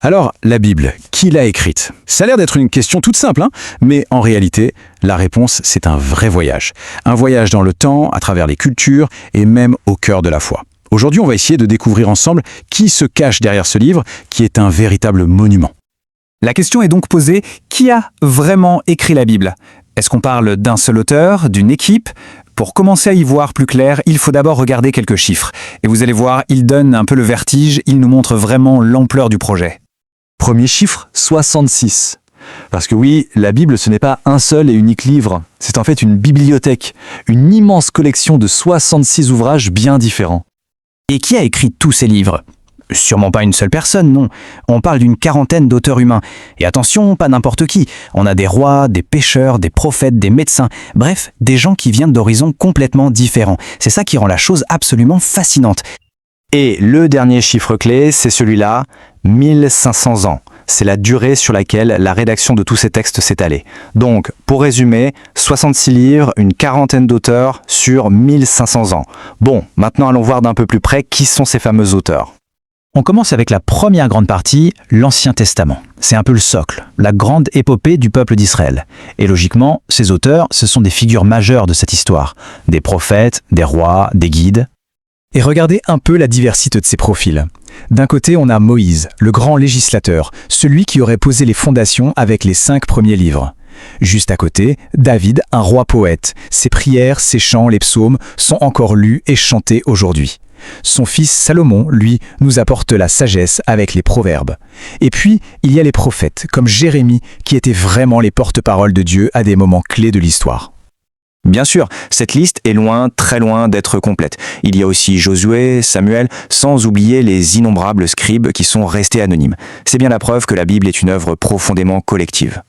Alors, la Bible, qui l'a écrite? Ça a l'air d'être une question toute simple, hein, mais en réalité, la réponse, c'est un vrai voyage. Un voyage dans le temps, à travers les cultures et même au cœur de la foi. Aujourd'hui, on va essayer de découvrir ensemble qui se cache derrière ce livre, qui est un véritable monument. La question est donc posée, qui a vraiment écrit la Bible? Est-ce qu'on parle d'un seul auteur, d'une équipe? Pour commencer à y voir plus clair, il faut d'abord regarder quelques chiffres. Et vous allez voir, ils donnent un peu le vertige, ils nous montrent vraiment l'ampleur du projet. Premier chiffre, 66. Parce que oui, la Bible, ce n'est pas un seul et unique livre. C'est en fait une bibliothèque, une immense collection de 66 ouvrages bien différents. Et qui a écrit tous ces livres? Sûrement pas une seule personne, non. On parle d'une quarantaine d'auteurs humains. Et attention, pas n'importe qui. On a des rois, des pêcheurs, des prophètes, des médecins. Bref, des gens qui viennent d'horizons complètement différents. C'est ça qui rend la chose absolument fascinante. Et le dernier chiffre clé, c'est celui-là, 1500 ans. C'est la durée sur laquelle la rédaction de tous ces textes s'est étalée. Donc, pour résumer, 66 livres, une quarantaine d'auteurs sur 1500 ans. Bon, maintenant allons voir d'un peu plus près qui sont ces fameux auteurs. On commence avec la première grande partie, l'Ancien Testament. C'est un peu le socle, la grande épopée du peuple d'Israël. Et logiquement, ces auteurs, ce sont des figures majeures de cette histoire. Des prophètes, des rois, des guides. Et regardez un peu la diversité de ces profils. D'un côté, on a Moïse, le grand législateur, celui qui aurait posé les fondations avec les 5 premiers livres. Juste à côté, David, un roi poète. Ses prières, ses chants, les psaumes sont encore lus et chantés aujourd'hui. Son fils Salomon, lui, nous apporte la sagesse avec les proverbes. Et puis, il y a les prophètes, comme Jérémie, qui étaient vraiment les porte-paroles de Dieu à des moments clés de l'histoire. Bien sûr, cette liste est loin, très loin d'être complète. Il y a aussi Josué, Samuel, sans oublier les innombrables scribes qui sont restés anonymes. C'est bien la preuve que la Bible est une œuvre profondément collective.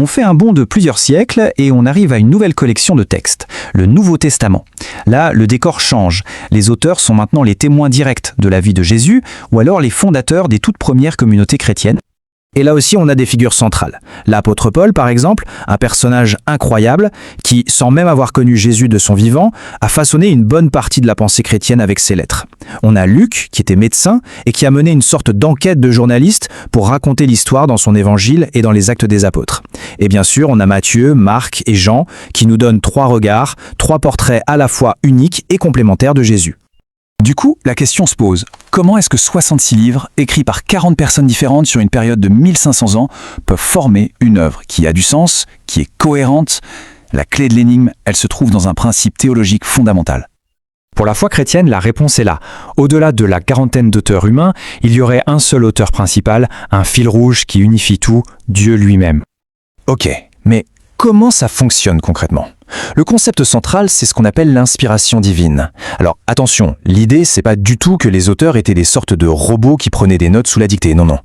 On fait un bond de plusieurs siècles et on arrive à une nouvelle collection de textes, le Nouveau Testament. Là, le décor change. Les auteurs sont maintenant les témoins directs de la vie de Jésus ou alors les fondateurs des toutes premières communautés chrétiennes. Et là aussi, on a des figures centrales. L'apôtre Paul, par exemple, un personnage incroyable qui, sans même avoir connu Jésus de son vivant, a façonné une bonne partie de la pensée chrétienne avec ses lettres. On a Luc, qui était médecin et qui a mené une sorte d'enquête de journaliste pour raconter l'histoire dans son évangile et dans les actes des apôtres. Et bien sûr, on a Matthieu, Marc et Jean qui nous donnent 3 regards, 3 portraits à la fois uniques et complémentaires de Jésus. Du coup, la question se pose, comment est-ce que 66 livres, écrits par 40 personnes différentes sur une période de 1500 ans, peuvent former une œuvre qui a du sens, qui est cohérente? La clé de l'énigme, elle se trouve dans un principe théologique fondamental. Pour la foi chrétienne, la réponse est là. Au-delà de la quarantaine d'auteurs humains, il y aurait un seul auteur principal, un fil rouge qui unifie tout, Dieu lui-même. Ok, mais comment ça fonctionne concrètement? Le concept central, c'est ce qu'on appelle l'inspiration divine. Alors attention, l'idée, c'est pas du tout que les auteurs étaient des sortes de robots qui prenaient des notes sous la dictée, non.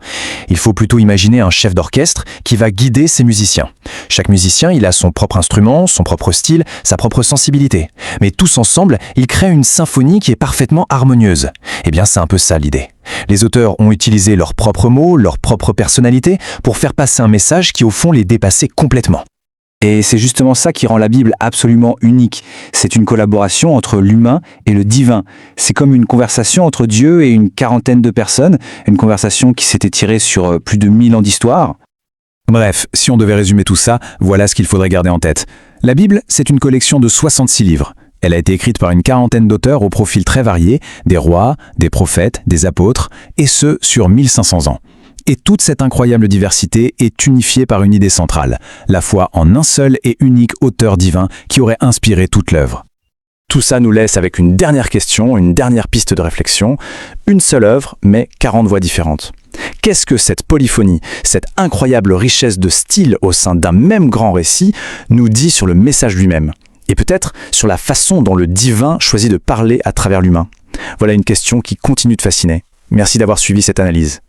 Il faut plutôt imaginer un chef d'orchestre qui va guider ses musiciens. Chaque musicien, il a son propre instrument, son propre style, sa propre sensibilité. Mais tous ensemble, ils créent une symphonie qui est parfaitement harmonieuse. Eh bien, c'est un peu ça l'idée. Les auteurs ont utilisé leurs propres mots, leur propre personnalité pour faire passer un message qui, au fond, les dépassait complètement. Et c'est justement ça qui rend la Bible absolument unique. C'est une collaboration entre l'humain et le divin. C'est comme une conversation entre Dieu et une quarantaine de personnes, une conversation qui s'est étirée sur plus de 1000 ans d'histoire. Bref, si on devait résumer tout ça, voilà ce qu'il faudrait garder en tête. La Bible, c'est une collection de 66 livres. Elle a été écrite par une quarantaine d'auteurs au profil très varié, des rois, des prophètes, des apôtres, et ce, sur 1500 ans. Et toute cette incroyable diversité est unifiée par une idée centrale, la foi en un seul et unique auteur divin qui aurait inspiré toute l'œuvre. Tout ça nous laisse avec une dernière question, une dernière piste de réflexion. Une seule œuvre, mais 40 voix différentes. Qu'est-ce que cette polyphonie, cette incroyable richesse de style au sein d'un même grand récit, nous dit sur le message lui-même? Et peut-être sur la façon dont le divin choisit de parler à travers l'humain? Voilà une question qui continue de fasciner. Merci d'avoir suivi cette analyse.